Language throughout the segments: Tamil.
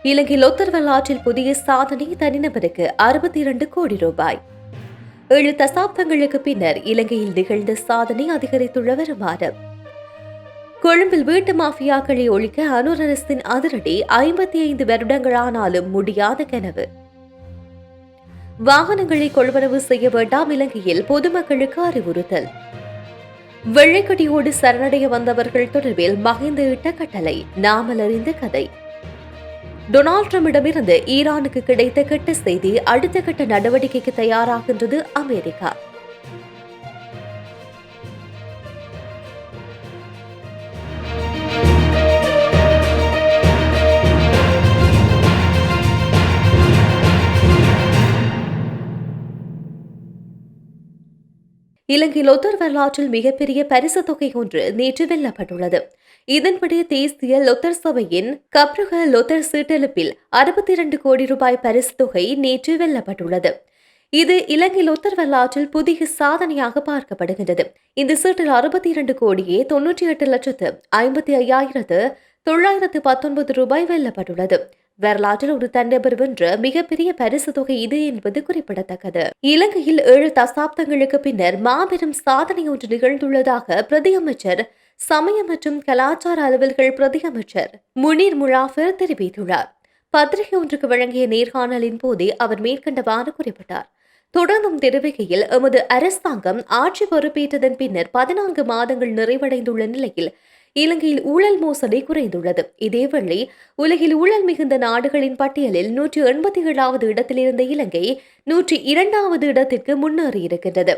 இலங்கை லொத்தர் வரலாற்றில் புதிய சாதனை, தனிநபருக்கு 62 கோடி ரூபாய். 7 தசாப்தங்களுக்கு பின்னர் இலங்கையில் நிகழ்ந்த சாதனை, அதிகரித்துள்ள வருமானம். கொழும்பில் வீட்டு மாஃபியாக்களை ஒழிக்க அனுர் அரசின் அதிரடி, 55 வருடங்களானாலும் முடியாத கனவு. வாகனங்களை கொள்வனவு செய்ய வேண்டாம், இலங்கையில் பொதுமக்களுக்கு அறிவுறுத்தல். வெள்ளைக்கொடியோடு சரணடைய வந்தவர்கள் தொடர்பில் மகிந்த இட்ட கட்டளை, நாமல் அறிந்த கதை. டொனால்ட் ட்ரம்பிடமிருந்து ஈரானுக்கு கிடைத்த கெட்ட செய்தி, அடுத்த கட்ட நடவடிக்கைக்கு தயாராகின்றது அமெரிக்கா. இலங்கை லொத்தர் வரலாற்றில் மிகப்பெரிய பரிசு தொகை ஒன்று நேற்று வெல்லப்பட்டுள்ளது. இதன்படி தேசிய லொத்தர் சபையின் கப்ருக லொத்தர் சீட்டெழுப்பில் 62 கோடி ரூபாய் பரிசு தொகை நேற்று வெல்லப்பட்டுள்ளது. இது இலங்கை லொத்தர் வரலாற்றில் புதிய சாதனையாக பார்க்கப்படுகின்றது. இந்த சீட்டில் 62 கோடியே 98,55,919 ரூபாய் வெல்லப்பட்டுள்ளது. வரலாற்றில் ஒரு தனிநபர் வென்ற மிகப்பெரிய பரிசு தொகை இது என்பது குறிப்பிடத்தக்கது. இலங்கையில் 7 தசாப்தங்களுக்கு பின்னர் மாபெரும் சாதனை ஒன்று நிகழ்ந்துள்ளதாக பிரதியமைச்சர், சமய மற்றும் கலாச்சார அலுவல்கள் பிரதியமைச்சர் முனீர் முலாஃபர் தெரிவித்துள்ளார். பத்திரிகை ஒன்றுக்கு வழங்கிய நேர்காணலின் போதே அவர் மேற்கண்டவாறு குறிப்பிட்டார். தொடர்ந்தும் தெரிவிக்கையில், எமது அரசாங்கம் ஆட்சி பொறுப்பேற்றதன் பின்னர் 14 மாதங்கள் நிறைவடைந்துள்ள நிலையில் இலங்கையில் ஊழல் மோசடி குறைந்துள்ளது. இதேவேளை உலகில் ஊழல் மிகுந்த நாடுகளின் பட்டியலில் 187வது இடத்தில் இருந்த இலங்கை 102வது இடத்திற்கு முன்னேறியிருக்கின்றது.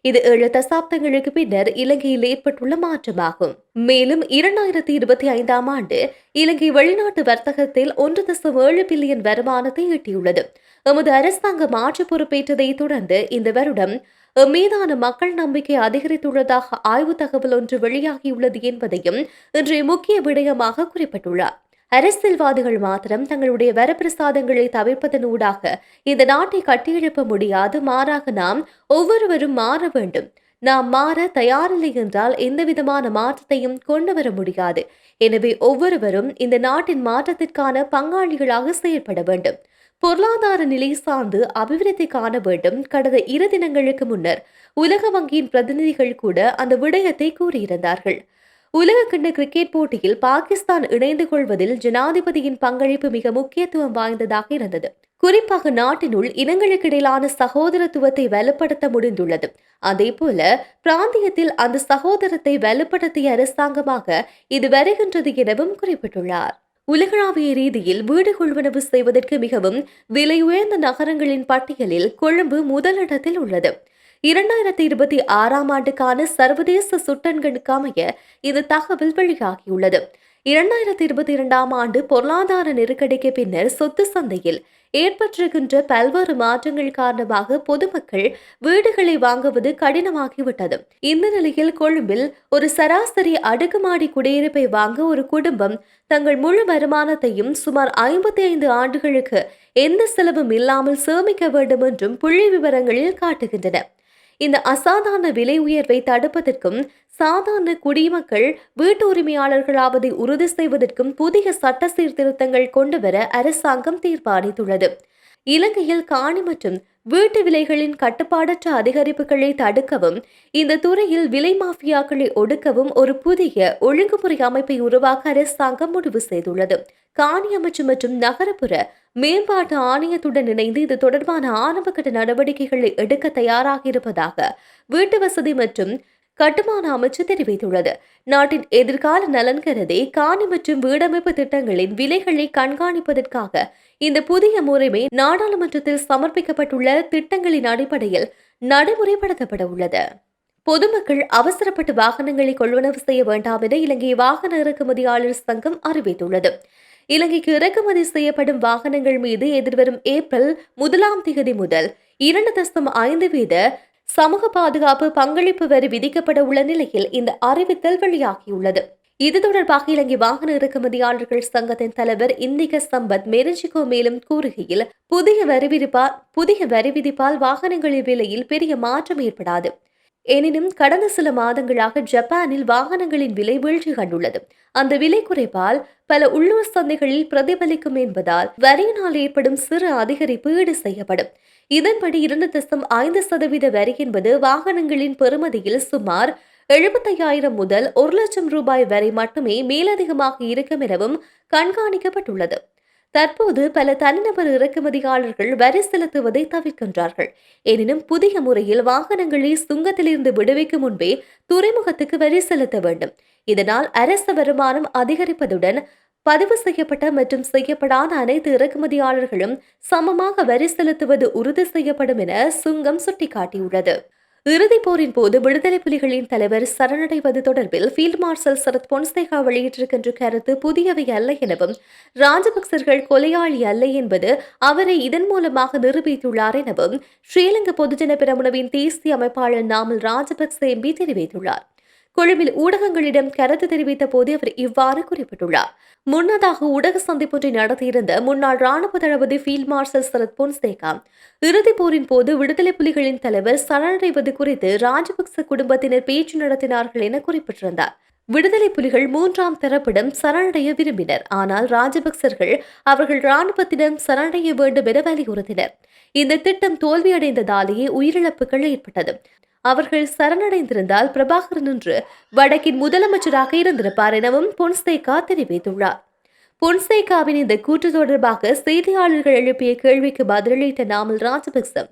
இது 7 தசாப்தங்களுக்கு பின்னர் இலங்கையில் ஏற்பட்டுள்ள மாற்றமாகும். மேலும் 2025ஆம் ஆண்டு இலங்கை வெளிநாட்டு வர்த்தகத்தில் 1.7 பில்லியன் வருமானத்தை ஈட்டியுள்ளது. எமது அரசாங்கம் ஆட்சி பொறுப்பேற்றதை தொடர்ந்து இந்த வருடம் மீதான மக்கள் நம்பிக்கை அதிகரித்துள்ளதாக ஆய்வு தகவல் ஒன்று வெளியாகியுள்ளது என்பதையும் இன்றைய முக்கிய விடயமாக குறிப்பிட்டுள்ளார். அரசியல்வாதிகள் மாத்திரம் தங்களுடைய வரப்பிரசாதங்களை தவிர்ப்பதனூடாக இந்த நாட்டை கட்டியெழுப்ப முடியாது. மாறாக நாம் ஒவ்வொருவரும் மாற வேண்டும். நாம் மாற தயாரில்லை என்றால் எந்தவிதமான மாற்றத்தையும் கொண்டு வர முடியாது. எனவே ஒவ்வொருவரும் இந்த நாட்டின் மாற்றத்திற்கான பங்காளிகளாக செயல்பட வேண்டும். பொருளாதார நிலை சார்ந்து அபிவிருத்தி காண வேண்டும். கடந்த 2 தினங்களுக்கு முன்னர் உலக வங்கியின் பிரதிநிதிகள் கூட அந்த விடயத்தை கூறியிருந்தார்கள். உலகக்கிண்ண கிரிக்கெட் போட்டியில் பாகிஸ்தான் இணைந்து கொள்வதில் ஜனாதிபதியின் பங்களிப்பு மிக முக்கியத்துவம் வாய்ந்ததாக இருந்தது. குறிப்பாக நாட்டினுள் இனங்களுக்கிடையிலான சகோதரத்துவத்தை வலுப்படுத்த முடிந்துள்ளது. அதேபோல பிராந்தியத்தில் அந்த சகோதரத்தை வலுப்படுத்திய அரசாங்கமாக இது வருகின்றது எனவும் குறிப்பிட்டுள்ளார். உலகளாவிய ரீதியில் வீடு கொள்வனவு செய்வதற்கு மிகவும் விலை உயர்ந்த நகரங்களின் பட்டியலில் கொழும்பு முதலிடத்தில் உள்ளது. 2026ஆம் ஆண்டுக்கான சர்வதேச சுட்டெண்களுக்கு அமைய இந்த தகவல் வெளியாகியுள்ளது. 2022ஆம் ஆண்டு பொருளாதார நெருக்கடிக்கு பின்னர் சொத்து சந்தையில் ஏற்பட்டிருக்கின்ற பல்வேறு மாற்றங்கள் காரணமாக பொதுமக்கள் வீடுகளை வாங்குவது கடினமாகிவிட்டது. இந்த நிலையில் கொழும்பில் ஒரு சராசரி அடுக்குமாடி குடியிருப்பை வாங்க ஒரு குடும்பம் தங்கள் முழு வருமானத்தையும் சுமார் 55 ஆண்டுகளுக்கு எந்த செலவும் இல்லாமல் சேமிக்க வேண்டும் என்றும் புள்ளி விவரங்களில் காட்டுகின்றன. இந்த அசாதாரண விலை உயர்வை தடுப்பதற்கும் சாதாரண குடிமக்கள் வீட்டு உரிமையாளர்களாவதை உறுதி செய்வதற்கும் புதிய சட்ட சீர்திருத்தங்கள் கொண்டுவர அரசாங்கம் தீர்மானித்துள்ளது. இலங்கையில் காணி மற்றும் வீட்டு விலைகளின் கட்டுப்பாடற்ற அதிகரிப்புகளை தடுக்கவும் இந்த துறையில் விலை மாஃபியாக்களை ஒடுக்கவும் ஒரு புதிய ஒழுங்குமுறை அமைப்பை உருவாக்க அரசாங்கம் முடிவு செய்துள்ளது. காணி அமைச்சு மற்றும் நகரப்புற மேம்பாட்டு ஆணையத்துடன் இணைந்து இது தொடர்பான ஆரம்பகட்ட நடவடிக்கைகளை எடுக்க தயாராக இருப்பதாக வீட்டு வசதி மற்றும் கட்டுமான அமைச்சு தெரிவித்துள்ளது. நாட்டின் எதிர்கால நலன் கருதி காணி மற்றும் வீடமைப்பு திட்டங்களின் விலைகளை கண்காணிப்பதற்காக இந்த புதிய முறைமை நாடாளுமன்றத்தில் சமர்ப்பிக்கப்பட்டுள்ள திட்டங்களின் அடிப்படையில் நடைமுறைப்படுத்தப்பட உள்ளது. பொதுமக்கள் அவசரப்பட்டு வாகனங்களை கொள்வனவு செய்ய வேண்டாம் என இலங்கை வாகன இறக்குமதியாளர் சங்கம் அறிவித்துள்ளது. இலங்கைக்கு இறக்குமதி செய்யப்படும் வாகனங்கள் மீது எதிர்வரும் ஏப்ரல் 1ஆம் தேதி முதல் 2.5% சமூக பாதுகாப்பு பங்களிப்பு வரி விதிக்கப்பட உள்ள நிலையில் இந்த அறிவித்தல் வெளியாகியுள்ளது. இது தொடர்பாக இலங்கை வாகன இறக்குமதியாளர்கள் சங்கத்தின் தலைவர் இந்திக சம்பத் மெரிஞ்சிகோ மேலும் கூறுகையில், புதிய வரி விதிப்பால் வாகனங்களின் விலையில் பெரிய மாற்றம் ஏற்படாது. எனினும் கடந்த சில மாதங்களாக ஜப்பானில் வாகனங்களின் விலை வீழ்ச்சி கண்டுள்ளது. அந்த விலை குறைப்பால் பல உள்ளூர் சந்தைகளில் பிரதிபலிக்கும் என்பதால் வரியினால் ஏற்படும் சிறு அதிகரிப்பு ஈடு செய்யப்படும். இதன்படி 2.5% வரி என்பது வாகனங்களின் பெறுமதியில் சுமார் 75,000 முதல் 1,00,000 ரூபாய் வரை மட்டுமே மேலதிகமாக இருக்கும் எனவும் கண்காணிக்கப்பட்டுள்ளது. தற்போது பல தனிநபர் இறக்குமதியாளர்கள் வரி செலுத்துவதை தவிர்க்கின்றார்கள். எனினும் புதிய முறையில் வாகனங்களை சுங்கத்திலிருந்து விடுவிக்கும் முன்பே துறைமுகத்துக்கு வரி செலுத்த வேண்டும். இதனால் அரசு வருமானம் அதிகரிப்பதுடன் பதிவு செய்யப்பட்ட மற்றும் செய்யப்படாத அனைத்து இறக்குமதியாளர்களும் சமமாக வரி செலுத்துவது உறுதி செய்யப்படும் என சுங்கம் சுட்டிக்காட்டியுள்ளது. இறுதிப் போரின் போது விடுதலை புலிகளின் தலைவர் சரணடைவது தொடர்பில் ஃபீல்ட் மார்ஷல் சரத் பொன்சேகா வெளியிட்டிருக்கின்ற கருத்து புதியவை அல்ல எனவும் ராஜபக்சர்கள் கொலையாளி அல்ல என்பது அவரை இதன் மூலமாக நிரூபித்துள்ளார் எனவும் ஸ்ரீலங்கா பொதுஜன பெரமுனவின் தேசிய அமைப்பாளர் நாமல் ராஜபக்ச எம்பி தெரிவித்துள்ளார். கொழும்பில் ஊடகங்களிடம் கருத்து தெரிவித்த போது அவர் இவ்வாறு குறிப்பிட்டுள்ளார். முன்னதாக ஊடக சந்திப்பொன்றை நடத்தியிருந்த முன்னாள் ராணுவ தளபதி ஃபீல்ட் மார்ஷல் சரத் பொன்சேகா இறுதிப் போரின் போது விடுதலை புலிகளின் தலைவர் சரணடைவது குறித்து ராஜபக்ச குடும்பத்தினர் பேச்சு நடத்தினார்கள் என குறிப்பிட்டிருந்தார். விடுதலை புலிகள் 3ஆம் தரப்பிடம் சரணடைய விரும்பினர். ஆனால் ராஜபக்சர்கள் அவர்கள் ராணுவத்திடம் சரணடைய வேண்டும் என வலியுறுத்தினர். இந்த திட்டம் தோல்வியடைந்ததாலேயே உயிரிழப்புகள் ஏற்பட்டது. அவர்கள் சரணடைந்திருந்தால் பிரபாகரன் என்று வடக்கின் முதலமைச்சராக இருந்திருப்பார் எனவும் பொன்சேகா தெரிவித்துள்ளார். பொன்சேகாவின் இந்த கூற்று தொடர்பாக செய்தியாளர்கள் எழுப்பிய கேள்விக்கு பதிலளித்த நாமல் ராஜபக்ச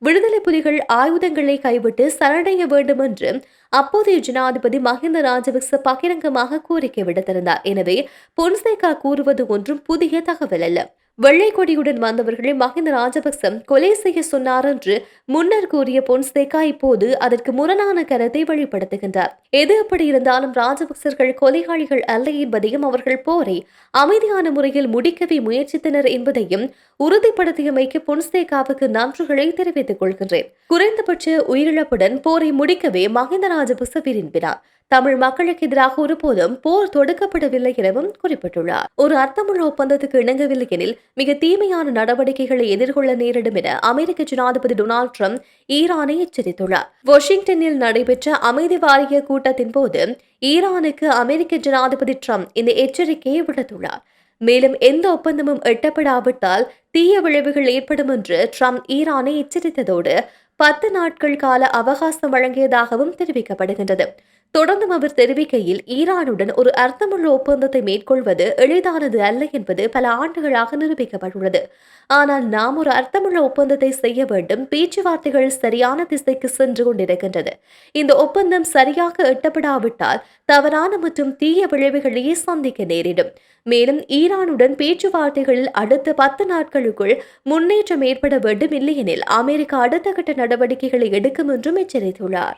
விடுதலை புலிகள் ஆயுதங்களை கைவிட்டு சரணடைய வேண்டும் என்று அப்போதைய ஜனாதிபதி மஹிந்த ராஜபக்ச பகிரங்கமாக கோரிக்கை விடுத்திருந்தார். எனவே பொன்சேகா கூறுவது ஒன்றும் புதிய தகவல் அல்ல. வெள்ளை கொடியுடன் வந்தவர்களை மஹிந்த ராஜபக்ச கொலை செய்ய சொன்னார் என்று முன்னர் கூறிய பொன்சேகா இப்போது அதற்கு முரணான கருத்தை வெளிப்படுத்துகின்றார். எது எப்படி இருந்தாலும் ராஜபக்சர்கள் கொலைகாளிகள் அல்ல என்பதையும் அவர்கள் போரை அமைதியான முறையில் முடிக்கவே முயற்சித்தனர் என்பதையும் உறுதிப்படுத்தியமைக்கு பொன்சேகாவுக்கு நன்றிகளை தெரிவித்துக் கொள்கின்றேன். குறைந்தபட்ச உயிரிழப்புடன் போரை முடிக்கவே மஹிந்த ராஜபக்ச விரும்பினார். தமிழ் மக்களுக்கு எதிராக ஒருபோதும் போர் தொடுக்கப்படவில்லை எனவும் குறிப்பிட்டுள்ளார். ஒரு அர்த்தமுள்ள ஒப்பந்தத்துக்கு இணங்கவில்லை எனில் மிக தீமையான நடவடிக்கைகளை எதிர்கொள்ள நேரிடும் என அமெரிக்க ஜனாதிபதி டொனால்டு டிரம்ப் ஈரானை எச்சரித்துள்ளார். வாஷிங்டனில் நடைபெற்ற அமைதி வாரிய கூட்டத்தின் போது ஈரானுக்கு அமெரிக்க ஜனாதிபதி டிரம்ப் இந்த எச்சரிக்கையை விடுத்துள்ளார். மேலும் எந்த ஒப்பந்தமும் எட்டப்படாவிட்டால் தீய விளைவுகள் ஏற்படும் என்று டிரம்ப் ஈரானை எச்சரித்ததோடு 10 நாட்கள் கால அவகாசம் வழங்கியதாகவும் தெரிவிக்கப்படுகின்றது. தொடர்ந்தும் அவர் தெரிவிக்கையில் ஈரானுடன் ஒரு அர்த்தமுள்ள ஒப்பந்தத்தை மேற்கொள்வது எளிதானது அல்ல என்பது பல ஆண்டுகளாக நிரூபிக்கப்பட்டுள்ளது. ஆனால் நாம் ஒரு அர்த்தமுள்ள ஒப்பந்தத்தை செய்ய வேண்டும். பேச்சுவார்த்தைகள் சரியான திசைக்கு சென்று கொண்டிருக்கின்றது. இந்த ஒப்பந்தம் சரியாக எட்டப்படாவிட்டால் தவறான மற்றும் தீய விளைவுகளையே சந்திக்க நேரிடும். மேலும் ஈரானுடன் பேச்சுவார்த்தைகளில் அடுத்த 10 நாட்களுக்குள் முன்னேற்றம் ஏற்பட வேண்டும். இல்லையெனில் அமெரிக்கா அடுத்த கட்ட நடவடிக்கைகளை எடுக்கும் என்றும் எச்சரித்துள்ளார்.